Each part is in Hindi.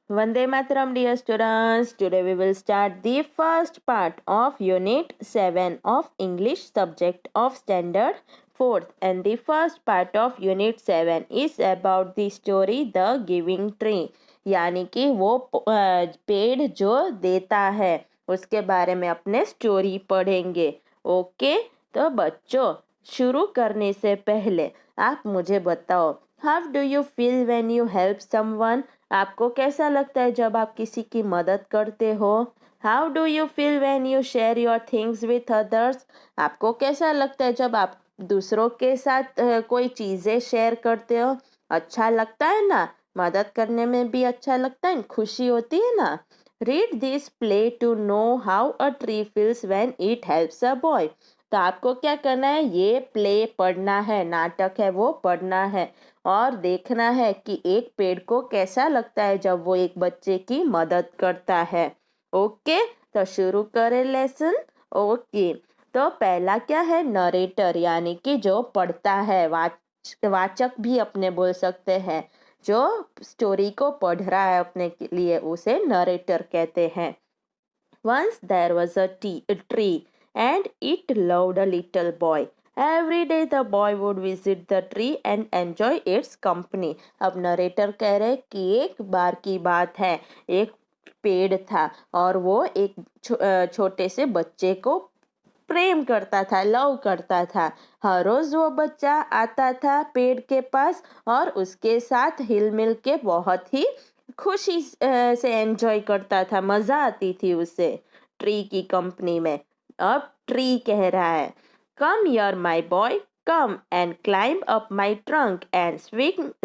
Vande Mataram, dear students. Today we will start the first part of Unit 7 of English subject of Standard 4th. And the first part of Unit 7 is about the story The Giving Tree. यानी कि वो पेड़ जो देता है उसके बारे में अपने स्टोरी पढ़ेंगे. ओके, तो बच्चों शुरू करने से पहले आप मुझे बताओ, how do you feel when you help someone? आपको कैसा लगता है जब आप किसी की मदद करते हो? How do you feel when you share your things with others? आपको कैसा लगता है जब आप दूसरों के साथ कोई चीज़ें शेयर करते हो? अच्छा लगता है ना? मदद करने में भी अच्छा लगता है, खुशी होती है ना? Read this play to know how a tree feels when it helps a boy. तो आपको क्या करना है, ये प्ले पढ़ना है, नाटक है वो पढ़ना है और देखना है कि एक पेड़ को कैसा लगता है जब वो एक बच्चे की मदद करता है. ओके, तो शुरू करें लेसन. ओके, तो पहला क्या है, नरेटर यानी कि जो पढ़ता है, वाचक भी अपने बोल सकते हैं. जो स्टोरी को पढ़ रहा है अपने लिए उसे नरेटर कहते हैं. Once there was a tree, and it loved a little boy. Every day the boy would visit the tree and enjoy its company. अब नरेटर कह रहे कि एक बार की बात है, एक पेड़ था और वो एक छोटे से बच्चे को प्रेम करता था, लव करता था. हर रोज वो बच्चा आता था पेड़ के पास और उसके साथ हिल मिल के बहुत ही खुशी से एंजॉय करता था, मजा आती थी उसे ट्री की कंपनी में. अब ट्री कह रहा है, कम यार my boy, come and climb up my trunk and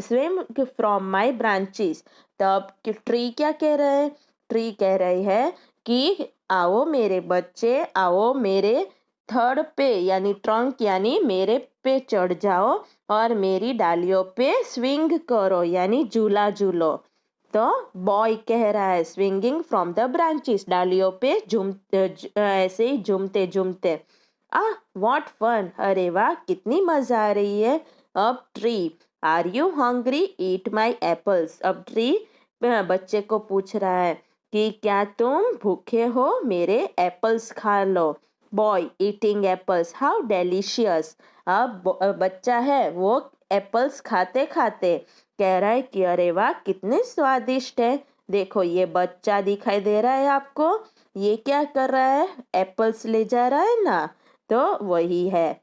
swim from my branches. तब ट्री क्या कह रहे हैं, ट्री कह रही है कि आओ मेरे बच्चे, आओ मेरे थर्ड पे यानी ट्रंक यानी मेरे पे चढ़ जाओ और मेरी डालियों पे स्विंग करो यानी झूला झूलो. तो बॉय कह रहा है, स्विंगिंग फ्रॉम द ब्रांचेस, डालियों पे ऐसे ही झूमते झूमते. व्हाट फन, अरे वाह कितनी मजा आ रही है. अब tree, are you hungry, eat my apples. अब ट्री बच्चे को पूछ रहा है कि क्या तुम भूखे हो, मेरे एप्पल्स खा लो. Boy eating apples, how delicious. अब बच्चा है वो एप्पल्स खाते खाते कह रहा है कि अरे वाह कितने स्वादिष्ट है. देखो ये बच्चा दिखाई दे रहा है आपको, ये क्या कर रहा है, एप्पल्स ले जा रहा है ना, तो वही है.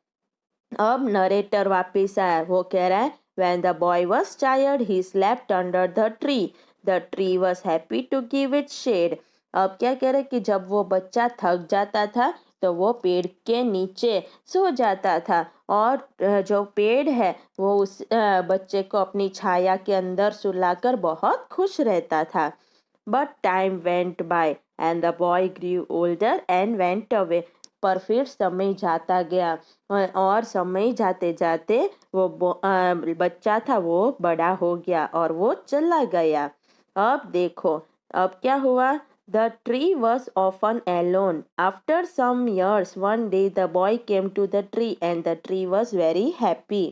अब नरेटर वापिस आया, वो कह रहा है, when the boy was tired he slept under the tree. The tree was happy to give it shade. अब क्या कह रहे कि जब वो बच्चा थक जाता था तो वो पेड़ के नीचे सो जाता था और जो पेड़ है वो उस बच्चे को अपनी छाया के अंदर सुलाकर बहुत खुश रहता था. But time went by and the boy grew older and went away. पर फिर समय जाता गया और समय जाते जाते वो बच्चा था वो बड़ा हो गया और वो चला गया. अब देखो, अब क्या हुआ, the tree was often alone. After some years, one day the boy came to the tree and the tree was very happy.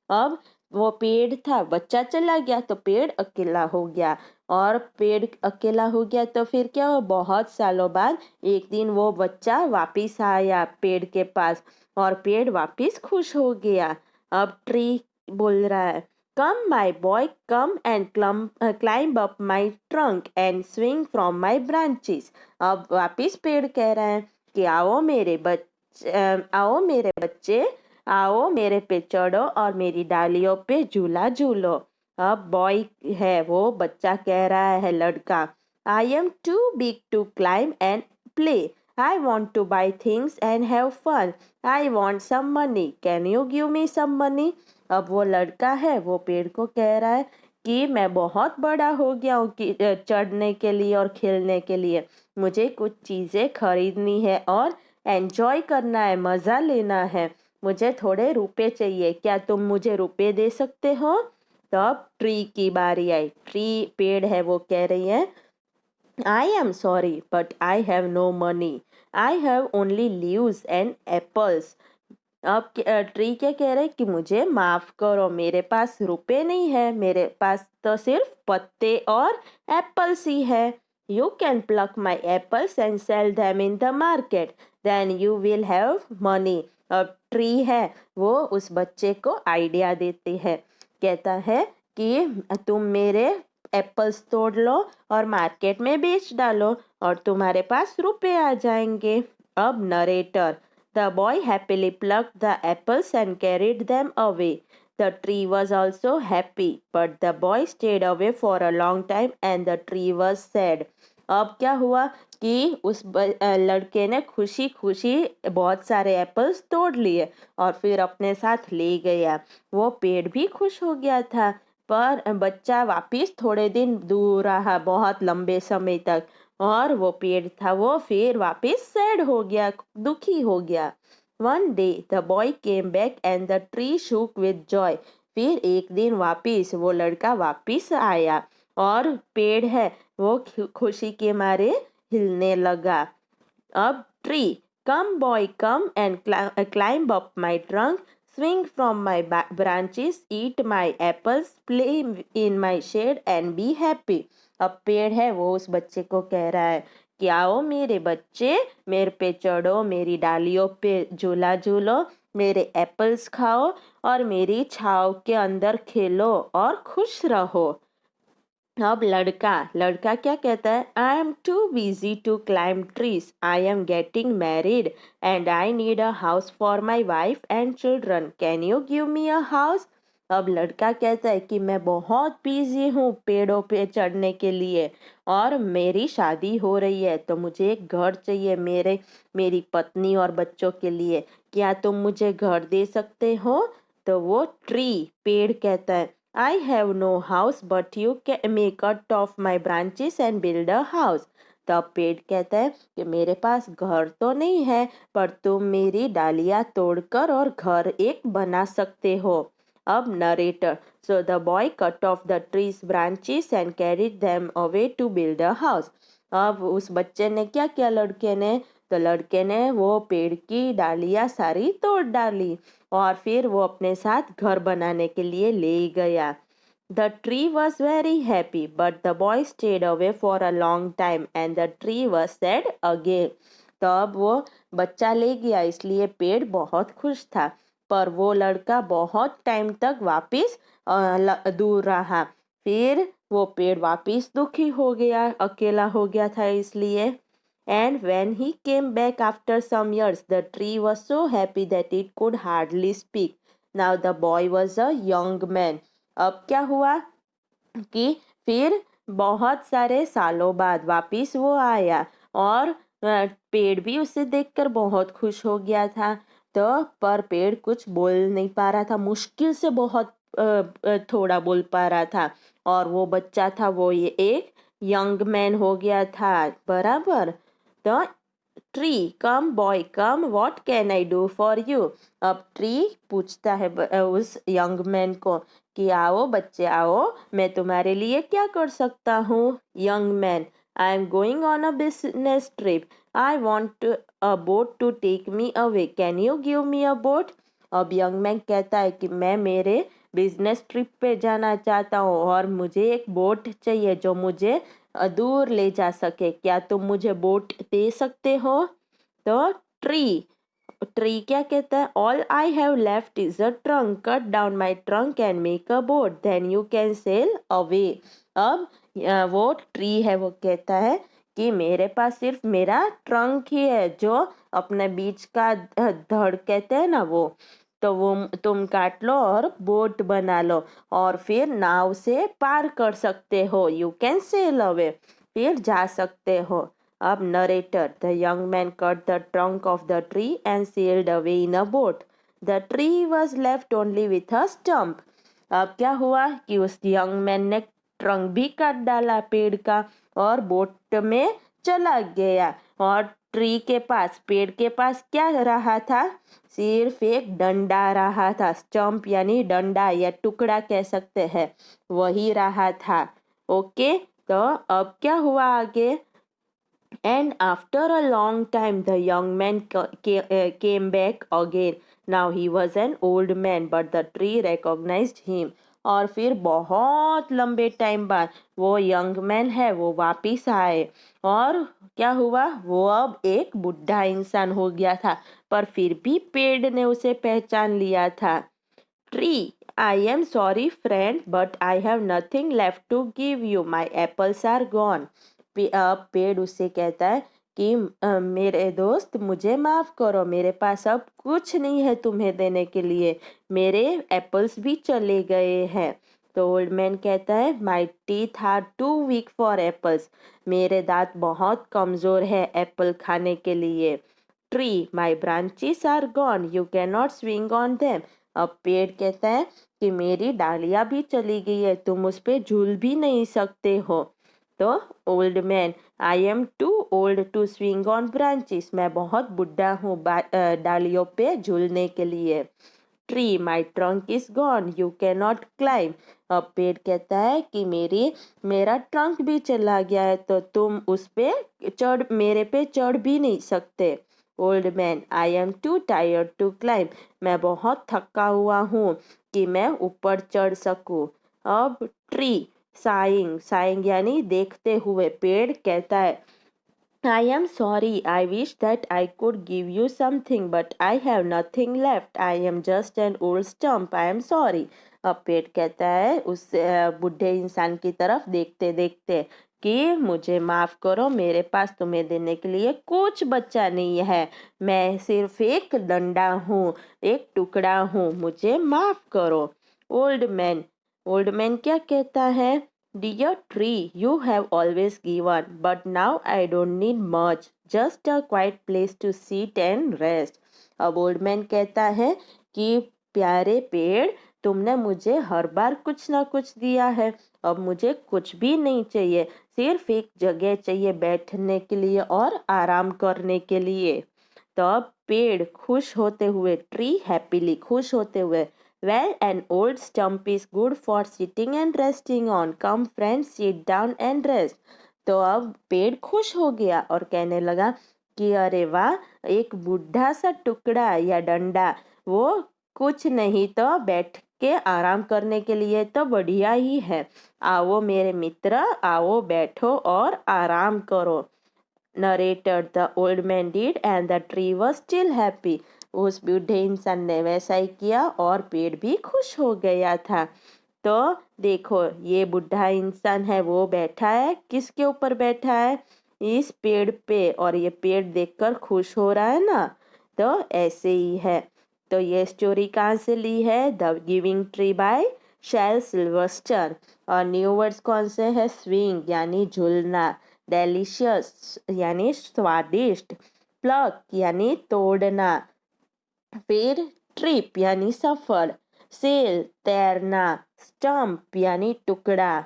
अब वो पेड़ था, बच्चा चला गया तो पेड़ अकेला हो गया और पेड़ अकेला हो गया तो फिर क्या हुआ, बहुत सालों बाद एक दिन वो बच्चा वापिस आया पेड़ के पास और पेड़ वापिस खुश हो गया. अब ट्री बोल रहा है, come my boy, come and climb up my trunk and swing from my branches. अब वापिस पेड़ कह रहा है कि आओ मेरे बच्चे, आओ मेरे पे चढ़ो और मेरी डालियों पे झूला झूलो. अब बॉय है वो बच्चा कह रहा है, लड़का, I am too big to climb and play. I want to buy things and have fun. I want some money, can you give me some money. अब वो लड़का है वो पेड़ को कह रहा है कि मैं बहुत बड़ा हो गया हूँ कि चढ़ने के लिए और खेलने के लिए, मुझे कुछ चीज़ें खरीदनी है और एंजॉय करना है, मज़ा लेना है, मुझे थोड़े रुपए चाहिए, क्या तुम मुझे रुपए दे सकते हो. तब ट्री की बारी आई. ट्री पेड़ है वो कह रही है, I am sorry, but I have no money. I have only leaves and apples. अब ट्री क्या कह रहे कि मुझे माफ करो, मेरे पास रुपए नहीं है, मेरे पास तो सिर्फ पत्ते और एप्पल्स ही है। You can pluck my apples and sell them in the market, then you will have money. अब ट्री है वो उस बच्चे को आइडिया देती है, कहता है कि तुम मेरे एप्पल्स तोड़ लो और मार्केट में बेच डालो और तुम्हारे पास रुपए आ जाएंगे। अब narrator, the boy happily plucked the apples and carried them away. The tree was also happy, but the boy stayed away for a long time and the tree was sad. अब क्या हुआ कि उस लड़के ने खुशी खुशी बहुत सारे एप्पल्स तोड़ लिए और फिर अपने साथ ले गया। वो पेड़ भी खुश हो गया था, पर बच्चा वापिस थोड़े दिन दूर रहा, बहुत लंबे समय तक, और वो पेड़ था वो फिर वापस सैड हो गया, दुखी हो गया। One day the boy came back and the tree shook with Joy. फिर एक दिन वापिस वो लड़का वापिस आया और पेड़ है वो खुशी के मारे हिलने लगा। अब tree, come boy come and climb up my trunk, swing from my branches, eat my apples, play in my shade and be happy. अब पेड़ है वो उस बच्चे को कह रहा है कि आओ मेरे बच्चे, मेरे पे चढ़ो, मेरी डालियों पे झूला झूलो, मेरे एप्पल्स खाओ और मेरी छाव के अंदर खेलो और खुश रहो। अब लड़का लड़का क्या कहता है, I am too busy to climb trees, I am getting married and I need a house for my wife and children, can you give me a house. अब लड़का कहता है कि मैं बहुत बिजी हूँ पेड़ों पे चढ़ने के लिए और मेरी शादी हो रही है तो मुझे एक घर चाहिए मेरी पत्नी और बच्चों के लिए, क्या तुम मुझे घर दे सकते हो। तो वो ट्री पेड़ कहता है, I have no house, but you may cut off my branches and build a house. तब पेड़ कहता है कि मेरे पास घर तो नहीं है, पर तुम मेरी डालियां तोड़कर और घर एक बना सकते हो। अब narrator, so the boy cut off the tree's branches and carried them away to build a house. अब उस बच्चे ने क्या किया, लड़के ने, तो लड़के ने वो पेड़ की डालियां सारी तोड़ डाली और फिर वो अपने साथ घर बनाने के लिए ले गया। The tree was very happy, but the boy stayed away for a long time and the tree was sad again. तब वो बच्चा ले गया इसलिए पेड़ बहुत खुश था, पर वो लड़का बहुत टाइम तक वापिस दूर रहा। फिर वो पेड़ वापिस दुखी हो गया, अकेला हो गया था इसलिए। And when he came back after some years, the tree was so happy that it could hardly speak. Now the boy was a young man. अब क्या हुआ कि फिर बहुत सारे सालों बाद वापिस वो आया और पेड़ भी उसे देखकर बहुत खुश हो गया था। तो पर पेड़ कुछ बोल नहीं पा रहा था, मुश्किल से बहुत थोड़ा बोल पा रहा था, और वो बच्चा था वो ये एक यंग मैन हो गया था, बराबर। तो tree, come boy come, what can I do for you. अब ट्री पूछता है उस यंग मैन को कि आओ बच्चे आओ, मैं तुम्हारे लिए क्या कर सकता हूँ। Young man, I am going on a business trip, I want a boat to take me away, can you give me a boat. अब यंग मैन कहता है कि मैं मेरे बिजनेस ट्रिप पे जाना चाहता हूँ और मुझे एक बोट चाहिए जो मुझे दूर ले जा सके, क्या तुम मुझे बोट दे सकते हो। तो ट्री ट्री क्या कहता है, all I have left is a trunk, cut down my trunk and make a boat, then you can sail away. अब वो ट्री है वो कहता है कि मेरे पास सिर्फ मेरा ट्रंक ही है जो अपने बीच का धड़ कहते हैं ना वो, तो वो तुम काट लो और बोट बना लो और फिर नाव से पार कर सकते हो, यू कैन सेल अवे, फिर जा सकते हो। अब narrator, the young man cut the trunk of the tree and sailed away in a boat, the tree was left only with a stump. अब क्या हुआ कि उस यंग मैन ने ट्रंक भी काट डाला पेड़ का और बोट में चला गया, और ट्री के पास पेड़ के पास क्या रहा था, सिर्फ एक डंडा रहा था, स्टंप यानी डंडा या टुकड़ा कह सकते हैं, वही रहा था। ओके, तो अब क्या हुआ आगे। And after a long time, the young man came back again. Now he was an old man but the tree recognised him. और फिर बहुत लंबे टाइम बाद वो यंग मैन है वो वापिस आए, और क्या हुआ, वो अब एक बुढ़ा इंसान हो गया था, पर फिर भी पेड़ ने उसे पहचान लिया था। Tree, I am sorry, friend, but I have nothing left to give you. My apples are gone. अब पेड़ उससे कहता है कि मेरे दोस्त मुझे माफ़ करो, मेरे पास अब कुछ नहीं है तुम्हें देने के लिए, मेरे एप्पल्स भी चले गए हैं। तो ओल्ड मैन कहता है my teeth are too weak for apples, मेरे दांत बहुत कमज़ोर है एप्पल खाने के लिए। Tree, my branches are gone, you can not swing on them. अब पेड़ कहता है कि मेरी डालियां भी चली गई है, तुम उस पे झूल भी नहीं सकते हो। तो old man, I am too old to swing on branches, मैं बहुत बुढ़ा हूँ डालियों पे झूलने के लिए। Tree, my trunk is gone, you can not climb. अब पेड़ कहता है कि मेरा ट्रंक भी चला गया है, तो तुम उस पे मेरे पे चढ़ भी नहीं सकते। Old man, I am too tired to climb, मैं बहुत थका हुआ हूँ कि मैं ऊपर चढ़ सकूँ। अब ट्री, साइंग यानी देखते हुए पेड़ कहता है I am sorry. I wish that I could give you something, but I have nothing left. I am just an old stump. I am sorry. अब पेट कहता है उस बूढ़े इंसान की तरफ देखते देखते कि मुझे माफ़ करो, मेरे पास तुम्हें देने के लिए कुछ बचा नहीं है, मैं सिर्फ एक डंडा हूँ, एक टुकड़ा हूँ, मुझे माफ़ करो। ओल्ड मैन क्या कहता है, Dear tree, you have always given, but now I don't need much, just a quiet place to sit and rest. अब ओल्ड मैन कहता है कि प्यारे पेड़, तुमने मुझे हर बार कुछ ना कुछ दिया है, अब मुझे कुछ भी नहीं चाहिए, सिर्फ एक जगह चाहिए बैठने के लिए और आराम करने के लिए। तो अब पेड़ खुश होते हुए, ट्री हैप्पीली खुश होते हुए, Well, an old stump is good for sitting and resting on. Come friends, sit down and rest. तो अब पेड़ खुश हो गया और कहने लगा कि अरे वाह, एक बुढ़ा सा टुकड़ा या डंडा, वो कुछ नहीं तो बैठ के आराम करने के लिए तो बढ़िया ही है। आओ मेरे मित्र, आओ बैठो और आराम करो। Narrated the old man did and the tree was still happy. उस बूढ़े इंसान ने वैसा ही किया और पेड़ भी खुश हो गया था। तो देखो, ये बुढ़ा इंसान है वो बैठा है, किसके ऊपर बैठा है, इस पेड़ पे, और ये पेड़ देखकर खुश हो रहा है ना। तो ऐसे ही है। तो ये स्टोरी कहाँ से ली है, द गिविंग ट्री बाय शैल सिल्वर्स्टर। और न्यू वर्ड्स कौन से है, स्विंग यानी झूलना, डेलिशियस यानी स्वादिष्ट, प्लक यानी तोड़ना, फिर ट्रिप यानी सफर, सेल तैरना, स्टम्प यानी टुकड़ा,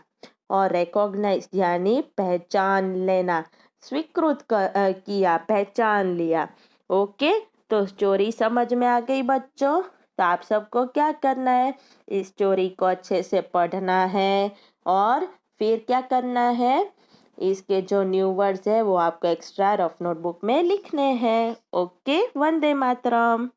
और रिकॉग्नाइज यानी पहचान लेना, किया, पहचान लिया। ओके, तो स्टोरी समझ में आ गई बच्चों। तो आप सबको क्या करना है, इस स्टोरी को अच्छे से पढ़ना है, और फिर क्या करना है, इसके जो न्यू वर्ड्स है वो आपको एक्स्ट्रा रफ नोटबुक में लिखने हैं। ओके, वंदे मातरम।